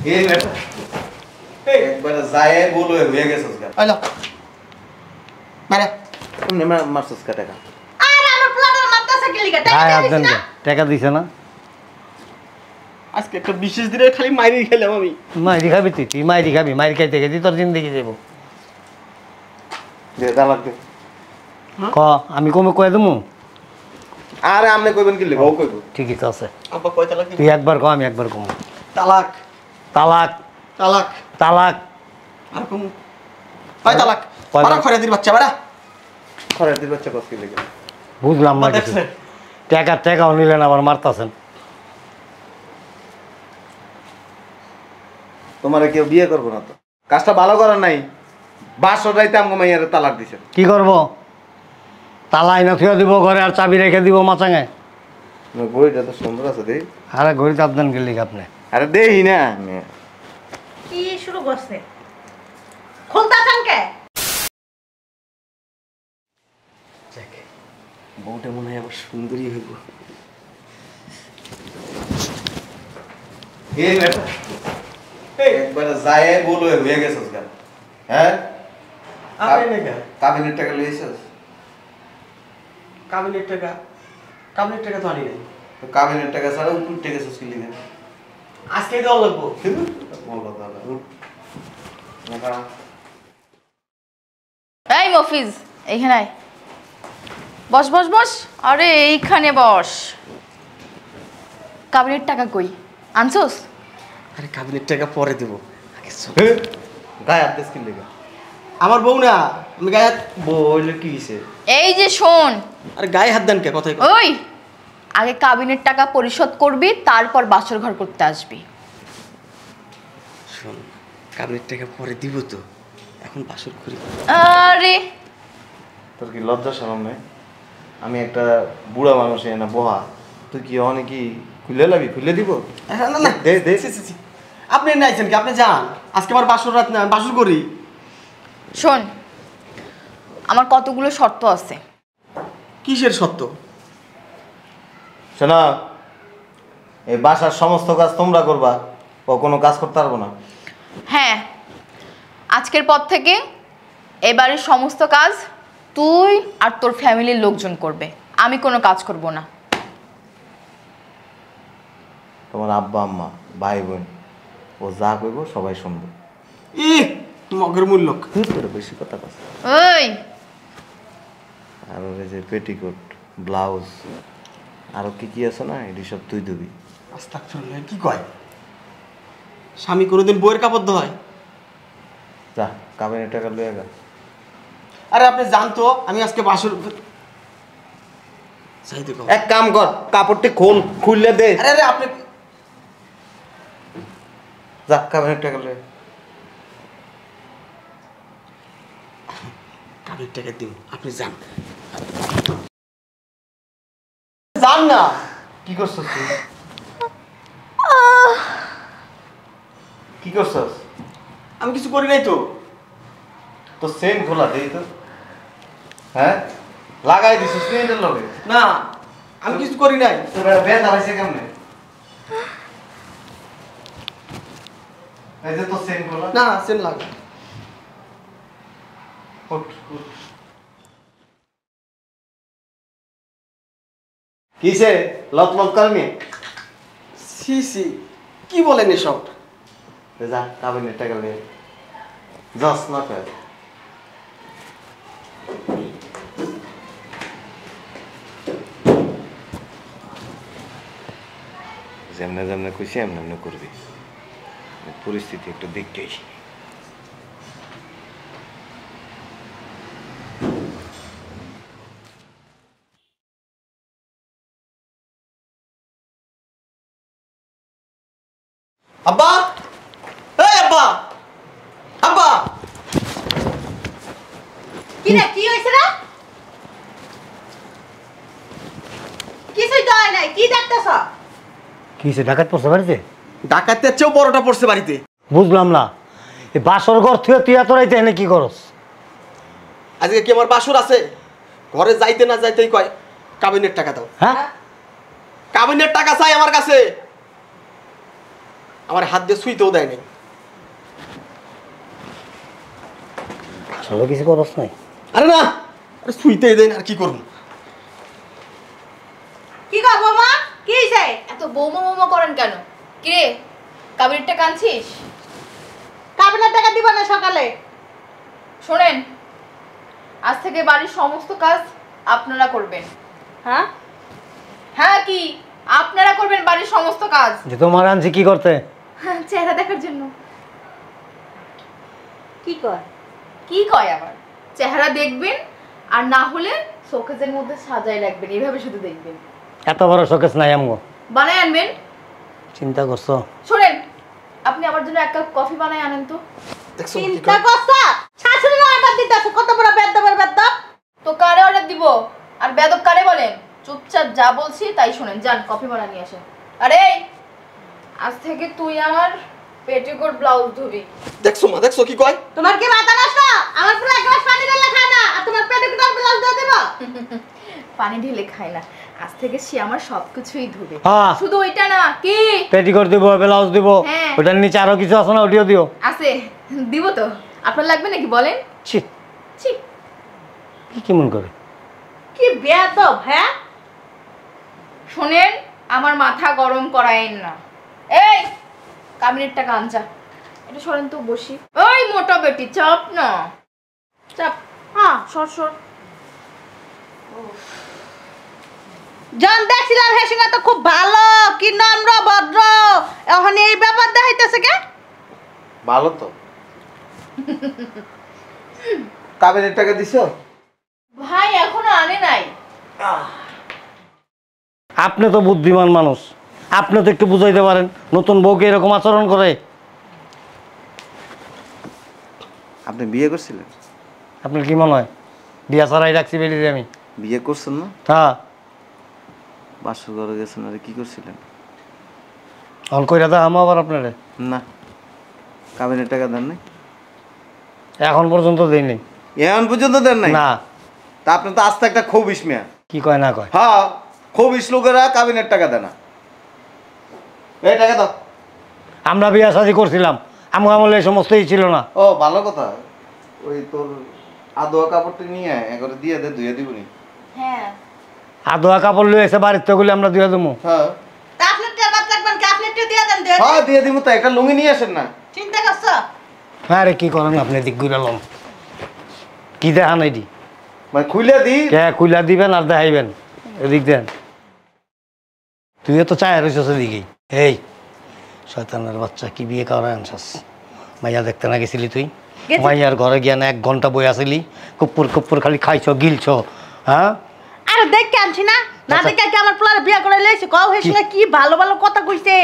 এই বেটা একবার যায় বলো হয়ে গেছস গা আইলো মারে তুমি মারছস কা টাকা আরে আমার প্লাটার মারতাছে কি লিগা টাকা দিছ না টাকা দিছে না আজকে একটা বিশেষ দিনে খালি মাইরি খেলাম আমি মাইরি খাবি তুই মাইরি খাবি মাইরি খাইতে গেছি তোর জিন্দগি যাবো দে তালাক দে ক আমি কমে কয়ে দেবো আরে আমনে কইবেন কি লিখো কইবো ঠিকই তো আছে আব্বা কয় তালাক তুই একবার ক আমি একবার কম তালাক তালাক তালাক তালাক আর কম কয় তালাক কয় বাড়া তালাক? খরে দির বাচ্চা বাড়া খরার দির বাচ্চা কস কি লিখে বুঝলাম না কিছু দেখছেন টাকাও নিলেন আবার মারতাছেন তোমারে কেউ বিয়ে করবো না তো কাজটা ভালো করার নাই বাসর রাইতে আমগো মাইয়ার তালাক দিছেন কি করব তালা আইনা থুয়া দিব ঘরে আর চাবি রেখে দিব মাচাঙে বইটা তো সুন্দর আছে দেই আরে ঘড়ি চাপদেন গেলি আপনি আরে দেই না কি শুরু করছে খুলতাছেন কে বউটা মনে হয় আবার সুন্দরী হইব এই বেটা একবার যায় বলো হয়ে গেছস গা হ্যাঁ আপনি না কেন কাবিনের টাকা লইছস কাবিনের টাকা তো আনি নাই তো কাবিনের টাকা ছাড়া উপর টাকা গেছস কি লিখে আজকেই দেওয়া লাগবো বলো দাদা উঠ না এই মফিজ এইখানে আয় বস বস বস আরে এইখানে বস কাবিনের টাকা কই আনছস আরে কাবিনের টাকা পরে দেবো আগে চল। গায়ে হাত দিস কি লিখে আমার বউ না আমি গায়ে হাত বইলে কি হইছে এই যে শোন আরে গায়ে হাত দেন কে কথাই ওই আগে কাবিনের টাকা পরিশোধ করবি তারপর বাসর ঘর করতে আসবি শোন কাবিনের টাকা পরে দিব তো এখন বাসর করি আরে তোর কি লজ্জা শরম নেই আমি একটা বুড়া মানুষ না বহা তুই কি অনেক খুলে লাবি খুলে দিব না না দে দে ছি, ছি, ছি। আপনি নাইছেন কি আপনি যান আজকে আমার বাসর রাত না বাসর করি শোন আমার কতগুলো শর্ত আছে কিসের সত্য শোনা এই বাসার সমস্ত কাজ তোমরা করবা ও কোনো কাজ করতে পারবো না হ্যাঁ আজকের পর থেকে এবারের সমস্ত কাজ তুই আর তোর ফ্যামিলির লোকজন করবে আমি কোনো কাজ করব না তোমার আব্বা আম্মা ভাই বোন ও যা কইব সবাই শুনবে ই মগের মূল্য তুই তোর বেশি কথা কস ওই আর ওর এই যে পেটিকোট ব্লাউজ আরো কি কি আছে না এটি সব তুই দিবি আস্তাগফিরুল্লাহ কি কয় স্বামী কোনোদিন বইয়ের কাপড় হয় যা কাবিনের টাকা লয়ে গা আরে আপনি জানতো আমি আজকে বাসর চাইতে কও এক কাম কর কাপড়টি খোল খুললে দে আরে আরে আপনি যা কাবিনের টাকা লয়ে কাবিনের টাকা দিন আপনি যান যান না কি করছস তুই কি করছস আমি কিছু করি নাই তো তো সেন খোলা দেই তো হ্যাঁ লাগাই দিছিস সেন্টের লগে না আমি কিছু করি নাই তোর ব্যথা হইছে কেমনে এই যে তো সেন খোলা না সেন লাগে উঠ উঠ কিসে লত লত করবি সি সি কি বলেন এসব যা কাবিনের টাকা লয়ে যাস না কর যেমনে যেমনে কইছি এমনি এমনি করবি পরিস্থিতি একটু দেখতেই আব্বা এই আব্বা আব্বা কি রে কি হইছে রে কিছুই তো হয় নাই কি দেখতেছ কিসে ডাকাত পড়ছে বাড়িতে ডাকাতের চেয়েও বড়টা পড়ছে বাড়িতে বুঝলাম না এই বাসর ঘর থুয়ে তুই এত রাইতে এনে কি করস আজকে কি আমার বাসর আছে ঘরে যাইতে না যাইতেই কয় কাবিনের টাকা দাও হ্যাঁ কাবিনের টাকা চাই আমার কাছে আমার হাত দিয়ে ছুঁইতেও দেয় নাই। আসলে কিছু করস নাই? আরে না, আরে ছুঁইতেই দেয় না, আর কি করবো? কি গো বৌমা, কি হইছে? এত বৌমা বৌমা করেন কেন? কিরে কাবিরটা কাঁদছিস? কাবিনের টাকা দিব না সকালে। শোনেন, আজ থেকে বাড়ির সমস্ত কাজ আপনারা করবেন। হ্যাঁ হ্যাঁ, কি আপনারা করবেন বাড়ির সমস্ত কাজ? যে তোমার আনছি কি করতে? হ্যাঁ, চেহারা দেখার জন্য। কি কর? কি কয় আবার? চেহারা দেখবেন, আর না হলে শোকেজের মধ্যে সাজায় রাখবেন, এইভাবে শুধু দেখবেন। এত বড় শোকেস নাই আমগো। বানায় আনবেন। চিন্তা করছো? শোনেন, আপনি আমার জন্য এক কাপ কফি বানায় আনেন তো। দেখছো কি চিন্তা করে? করছ? শাশুড়ি অর্ডার দিতেছে, কত বড় বেদ্যবের বেদ্যব। তো কারে অর্ডার দিব? আর বেদব কারে বলেন? চুপচাপ যা বলছি তাই শুনেন, যান কফি বানা নিয়ে আসেন। আরে আজ থেকে তুই আমার পেটিকোট ব্লাউজ ধুবি। দেখছো মা, দেখছো কি কয়? তোমার কি মাথা নষ্ট? আমার পুরো এক গ্লাস পানি ঢেলে খায় না, আর তোমার পেটে কি ব্লাউজ দিয়ে দেব? পানি ঢেলে খায় না, আজ থেকে সে আমার সবকিছুই ধুবে। হ্যাঁ। শুধু ওইটা না, কি পেটিকোট দিব, ব্লাউজ দিব, হ্যাঁ। ওটার নিচে আরো কিছু আছে না, ওটিও দিও। আছে, দিব তো। আপনার লাগবে নাকি বলেন? ছি, ছি, কি মন করে? কি বেয়াদব, হ্যাঁ? শোনেন, আমার মাথা গরম করায়েন না। এই কাবিনের টাকা আনছা, এটা সরেন তো, বসি। ওই মোটা বেটি, চাপ না, চাপ। হ্যাঁ, সর সর। জন দেখছিলাম হে সঙ্গে তো খুব ভালো, কি নম্র ভদ্র, এখন এই ব্যাপার দেখাইতেছে কে? ভালো তো। কাবিনের টাকা দিছো? ভাই এখনো আনে নাই। আপনি তো বুদ্ধিমান মানুষ, আপনি তো একটু বুঝাইতে পারেন নতুন বউকে এরকম আচরণ করে। আপনি বিয়ে করছিলেন? আপনার কি মনে হয় বিয়া ছাড়াই রাখছি বেরিয়ে আমি? বিয়ে করছেন না? হ্যাঁ। বাসর ঘরে গেছেন, আরে কি করছিলেন? অন কইরা তো আমো আবার আপনারে? না, কাবিনের টাকা দেন নাই? এখন পর্যন্ত দেয়নি। এখন পর্যন্ত দেন নাই? না। তা আপনি তো আস্তে একটা খবিস মিয়া। কি কয় না কয়? হ্যাঁ, খবিস লোকেরা কাবিনের টাকা দেয় না। এই টাকা দাও। আমরা বিয়া শাদি করছিলাম, আমগো আমলে এই সমস্তই ছিল না। ও ভালো কথা। ওই তোর আদোয়া কাপড়টা নিয়ে একবারে দিয়ে দে, ধুয়ে দিবনি। হ্যাঁ, আদোয়া কাপড় লয়ে এসে বাড়িতে গুলি আমরা দিয়ে দেবো। হ্যাঁ তা আপনি টেবাত লাগবেন কি? আপনি একটু দিয়ে দেন, দিয়ে হ্যাঁ, দিয়ে দিব তো। একটা লুঙ্গি নিয়ে আসেন না। চিন্তা করছো? হ্যাঁ রে, কি করেন আপনি? দিক ঘুরালাম কি দেখান এটি? মানে খুলে দি। কে খুলা দিবেন আর দেখাইবেন? এদিক দেন। তুই তো চায় রয়েছিস এদিকেই। এই শয়তানের বাচ্চা, কি বিয়ে করা আনছাস? মাইয়া দেখতে না গেছিলি তুই? গেছি। মাইয়ার ঘরে গিয়া না 1 ঘন্টা বই আসিলি, কুপ্পুর কুপ্পুর খালি খাইছ গিলছ। হ্যাঁ, আরে দেখে আনছি না, না আচ্ছা। দেখে কি আমার পোলার বিয়া করে লইছে? কও হে সঙ্গে কি ভালো ভালো কথা কইছে।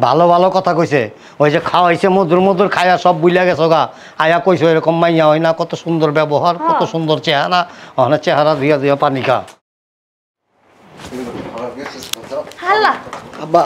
ভালো ভালো কথা কইছে। ওই যে খাওয়াইছে মধুর মধুর খাইয়া সব বুইলা গেছো গা। আয়া কইছো এরকম মাইয়া হয় না, কত সুন্দর ব্যবহার, কত সুন্দর চেহারা। ওখানে চেহারা ধুইয়া ধুইয়া পানি খা। হাল্লা আব্বা,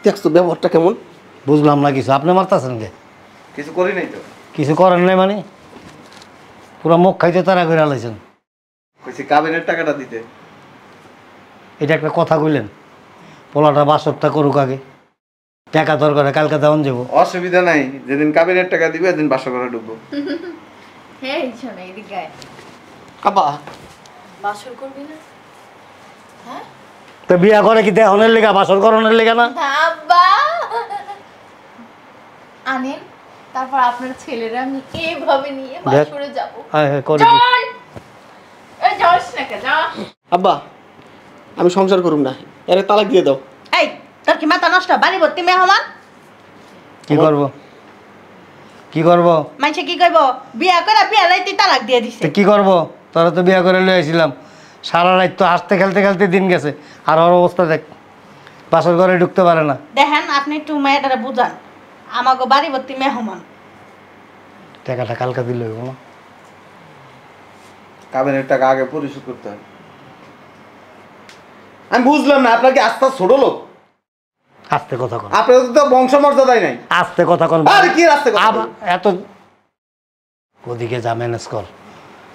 দেখছো ব্যবহারটা কেমন? বুঝলাম না কিছু। আপনি মারতেছেন যে? কিছু করি নাই তো। কিছু করেন নাই মানে? পুরা মুখ খাইতে তারা করে আলাইছেন। কইছি কাবিনের টাকাটা দিতে। এটা একটা কথা কইলেন? পোলাটা বাসরটা করুক আগে, টাকা দরকারে কালকে দেওয়ান যাবো। অসুবিধা নাই, যেদিন কাবিনের টাকা দিবে এদিন বাসর ঘরে ঢুকবো। হ্যাঁ, শোনো এদিকে আয়। আব্বা, বাসর করবি না? হ্যাঁ তো বিয়া করে কি দেহনের লেগা, বাসর করণের লেগা না? বাবা, আনেন, তারপর আপনার ছেলেরা আমি এভাবে নিয়ে বাসরে যাবো। হ্যাঁ হ্যাঁ, করে দি। চল, এই যাস না কে, যা। আব্বা, আমি সংসার করুম না, এর তালাক দিয়ে দাও। এই তোর কি মাথা নষ্ট? বাড়ি ভর্তি মেহমান, কি করব? কি করব? মানুষে কি কইব? বিয়া করে বিয়া লাইতে তালাক দিয়ে দিছে। তো কি করব? তোরা তো বিয়া করে লয়ে আসছিলাম, সারা রাত তো হাসতে খেলতে খেলতে দিন গেছে। আর ওর অবস্থা দেখ, বাসর ঘরে ঢুকতে পারে না। দেখেন আপনি একটু মেয়েটারে বুঝান, আমাকে বাড়ি ভর্তি মেহমান। টাকাটা কালকে দিলে হইব না? কাবিনের টাকা আগে পরিশোধ করতে হয়। আমি বুঝলাম না, আপনার কি আস্থা ছোট লোক? আস্তে কথা কন, আপনাদের তো বংশমর্যাদাই নাই। আস্তে কথা কন। আরে কি আস্তে কথা? আবার এত ওদিকে যা ম্যানেজ কর।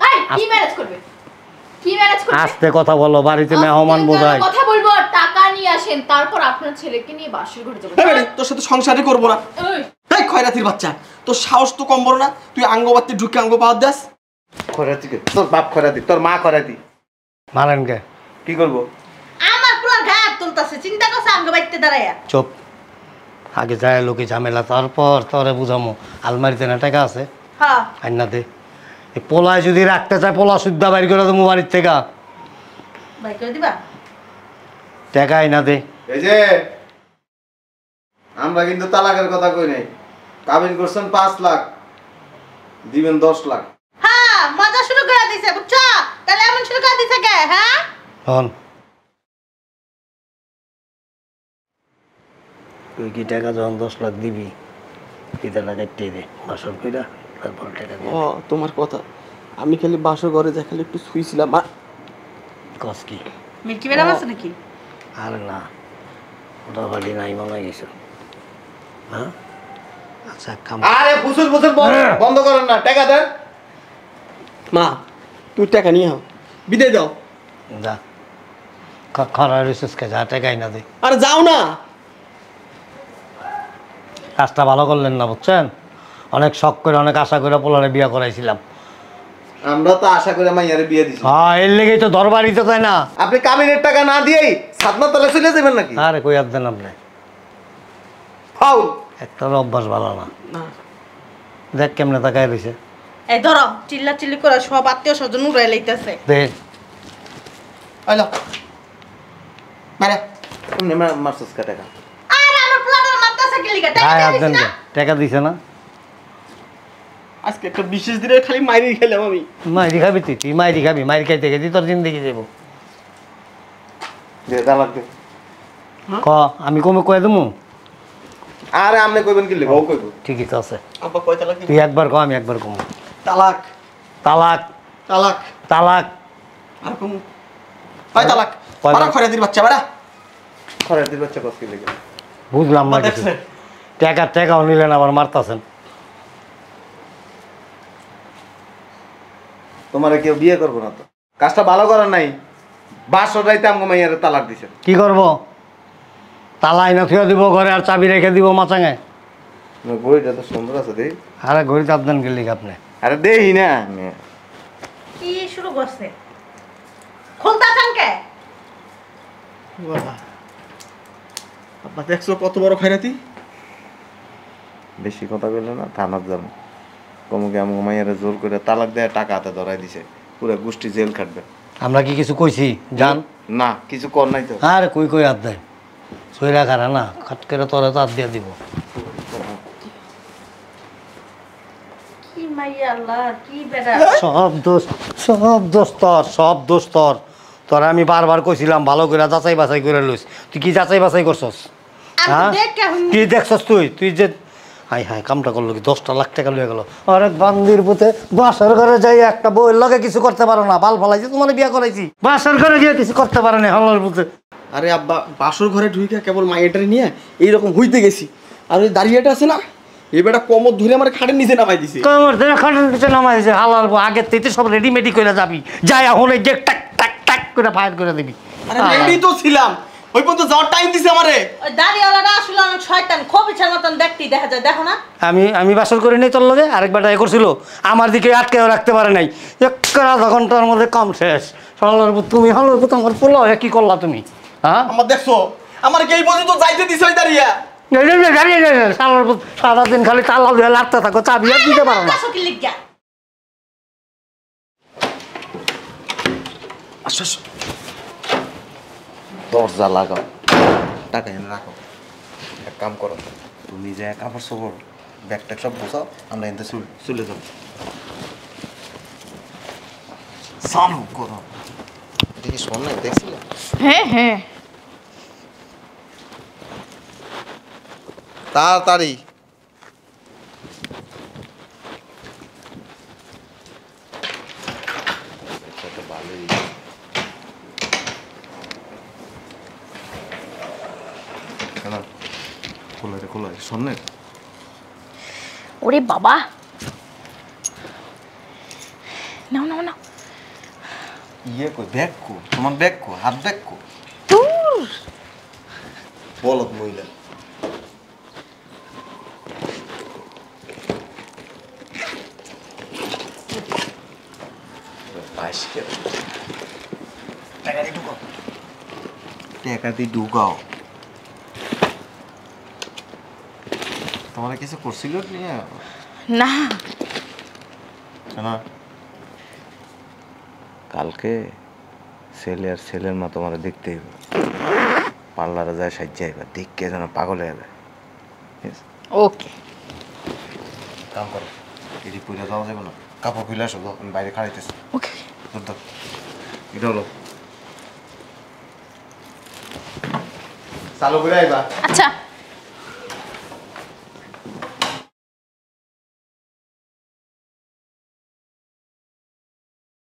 এই কি ম্যানেজ করবে? কি ম্যানেজ করবে? আস্তে কথা বলো, বাড়িতে মেহমান বোঝায়। কথা বলবো, টাকা নিয়ে আসেন, তারপর আপনার ছেলেকে নিয়ে বাসর ঘরে যাবো। এই বেটি, তোর সাথে সংসারই করবো না। এই, এই খয়রাতির বাচ্চা, তোর সাহস তো কম বড় না, তুই আঙ্গবাতি ঢুকে আঙ্গ পাওয়ার দাস। খরাতি কে? তোর বাপ খরাতি, তোর মা খরাতি। মারেন কে? কি করবো? আমার পুরো ঘাট তুলতাছে, চিন্তা করছে আঙ্গ বাইতে দাঁড়াইয়া। চুপ। আগে যায় লোকে ঝামেলা, তারপর তোরে বুঝামো। আলমারিতে না টাকা আছে, হ্যাঁ আইনা দে। এই পোলায় যদি রাখতে চায়, পোলা শুদ্ধা বাইর করে দেবো বাড়ির থেকে। ভাই করে দিবা। টাকা আইনা দে। এই যে আমরা কিন্তু তালাকের কথা কই নাই। কাবিন করছেন 5 লাখ, দিবেন 10 লাখ। হ্যাঁ মজা শুরু করে দিছে, বুঝছো? তাহলে এমন শুরু করে দিছে কে? হ্যাঁ হন তুই কি টাকা যখন 10 লাখ দিবি, পিতাটা কেটে দে বাসর কইরা, তারপর টাকা দে। ও তোমার কথা, আমি খালি বাসর ঘরে যা খালি একটু শুইছিলাম। কস কি? মিল্কি ম্যাডাম আছে নাকি? আরে না, ওটা বাড়ি নাই মনে গেছে। হ্যাঁ আচ্ছা কাম। আরে ফুসুর ফুসুর বন্ধ করেন না, টাকা দেন। মা তুই টাকা নিয়ে আও, বিদায় দাও। যা খরা রিসেসকে যা, টাকা আইনা দে। আরে যাও না। কাজটা ভালো করলেন না, বুঝছেন? অনেক শখ করে, অনেক আশা করে পোলারে বিয়া করাইছিলাম। আমরা তো আশা করে মাইয়ারে বিয়ে দিছি। হ্যাঁ এর লেগেই তো দরবারিতে তাই না। আপনি কাবিনের টাকা না দিয়েই সাতনা তলে চলে যাবেন নাকি? আরে কই আর দেন আপনি, ফাউল। একটার অভ্যাস ভালো না। না দেখ কেমনে তাকায় রয়েছে। এই ধরো, চিল্লা চিল্লি করে সব আত্মীয় স্বজন উড়াই লইতেছে। দে আইলো মারে। তুমি মারছস কা টাকা? আরে আমার প্লাটার মারতাছে কি লিগা? টাকা গায়ে হাত দিছিস দেন না? কে? টাকা দিছে না? আজকে একটা বিশেষ দিনে খালি মাইরি খেলাম আমি। মাইরি খাবি তুই? তুই মাইরি খাবি? মাইরি খাইতে গেছি তোর জিন্দগি যাবো। দে তালাক দে। ক আমি কমে কয়ে দেবো? আরে আপনি কইবেন কি লিখো, ও কইব। ঠিকই তো আছে। আব্বা কয় তালাক দিবি? তুই একবার ক, আমি একবার কম। তালাক তালাক তালাক তালাক। আর কম কয় তালাক? কয় মারা তালাক? খয়রাতির বাচ্চা মারা। খরাতির বাচ্চা কস কি লিখে? বুঝলাম না কিছু। দেখছে টাকাও নিলেন, আবার মারতাছেন। তোমারে কেউ বিয়ে করবো না তো। কাজটা ভালো করার নাই, বাসর রাইতে আমগো মাইয়ারে তালাক দিছেন। কি করবো? তালা আইনা থুয়ে দিব ঘরে, আর চাবি রেখে দিব মাচাঙে। বইটা তো সুন্দর আছে দেই। আরে ঘড়ি চাপ দেন গেলি আপনি। আরে দেই না। কি শুরু করছে? খুলতাছেন কে? বাবা আব্বা দেখছো কত বড় খয়রাতি? বেশি কথা বললে না থানার যাবো। কমকে আমগো মাইয়ারে জোর করে তালাক দেয়, টাকা হাতে ধরাই দিছে, পুরো গোষ্ঠী জেল খাটবে। আমরা কি কিছু কইছি? জান না কিছু কর নাই তো। আরে কই হাত দেয় সইরা খারা না, খাট করে তোরা তো হাত দিয়ে দিব। কি মাইয়া আল্লাহ, কি বেড়া। সব দোষ তোর, সব দোষ তোর। তোরা আমি বারবার কইছিলাম ভালো করে যাচাই বাছাই করে লইস, তুই কি যাচাই বাছাই করছস? আমি হ্যাঁ দেখ কেমন কি দেখছস তুই? তুই যে হাই হাই কামটা করলো কি? 10টা লাখ টাকা লয়ে গেল। আরে বান্দির পুতে, বাসর ঘরে যাই একটা বউয়ের লগে কিছু করতে পারো না? বাল ফলাইছি তোমার বিয়া করাইছি, বাসর ঘরে গিয়ে কিছু করতে পারো না হলার পুতে। আরে আব্বা বাসর ঘরে ঢুকে কেবল মাইয়াটারে নিয়ে এইরকম হইতে গেছি, আর ওই দাঁড়িয়েটা আছে না, এই বেটা কোমর ধরে আমার খাটের নিচে নামাই দিছে। তোমার ধরে খাটের নিচে নামাই দিছে হালার বউ। আগের থেকে সব রেডিমেডি করে যাবি, যাই এখন এই যে টাক টাক টাক করে ফায়ার করে দিবি। আরে রেডি তো ছিলাম, ওই পর্যন্ত যাওয়ার টাইম দিছে আমারে। ওই দাড়িওয়ালাটা আসলে অনেক শয়তান, খবিছের মতন দেখতেই দেখা যায়, দেখো না? আমি বাসর করে নেই তোর লগে, আরেকবার ট্রাই করছিল আমার দিকে আটকেও রাখতে পারে নাই। আধা ঘন্টার মধ্যে কাম শেষ। হলার বউ তুমি, হলার বউ তোমার পোলা হয়ে কি করলা তুমি? হ্যাঁ আমার দেখছো আমার কি এই পর্যন্ত যাইতে দিছে ওই দাঁড়িয়া? সারাদিন খালি তালা দিয়ে লাগতে থাকো, চাবি আর দিতে পারো না। আসো কি লিগা? আসো আসো, দরজা লাগাও, টাকা এনে রাখো। এক কাম করো, তুমি যে কাপড় চোপড় ব্যাগ ট্যাগ সব বসাও, আমরা এনতে চলে যাবো। চালু করো। দেখি শোন না, দেখছিলে? হ্যাঁ হ্যাঁ, তাড়াতাড়ি। ভালোই খোলা রে শোন না। ওরে বাবা, নাও নাও নাও। ইয়ে কই ব্যাগ কো তোমার ব্যাগ কো হাত ব্যাগ কো দূর বলত মহিলা টাকা দিয়ে ঢুকাও তোমার কিছু করছিল নিয়ে না না কালকে ছেলে আর ছেলের মা তোমার দেখতে হইব পার্লারে যায় সাজ্জা এবার দেখকে যেন পাগল হয়ে যায় ওকে কাম করো এটি পুজো যাওয়া যাবে না কাপড় খুলে আসো আমি বাইরে খাড়াইতেছি ওকে এটা হলো চালু করে আইবা আচ্ছা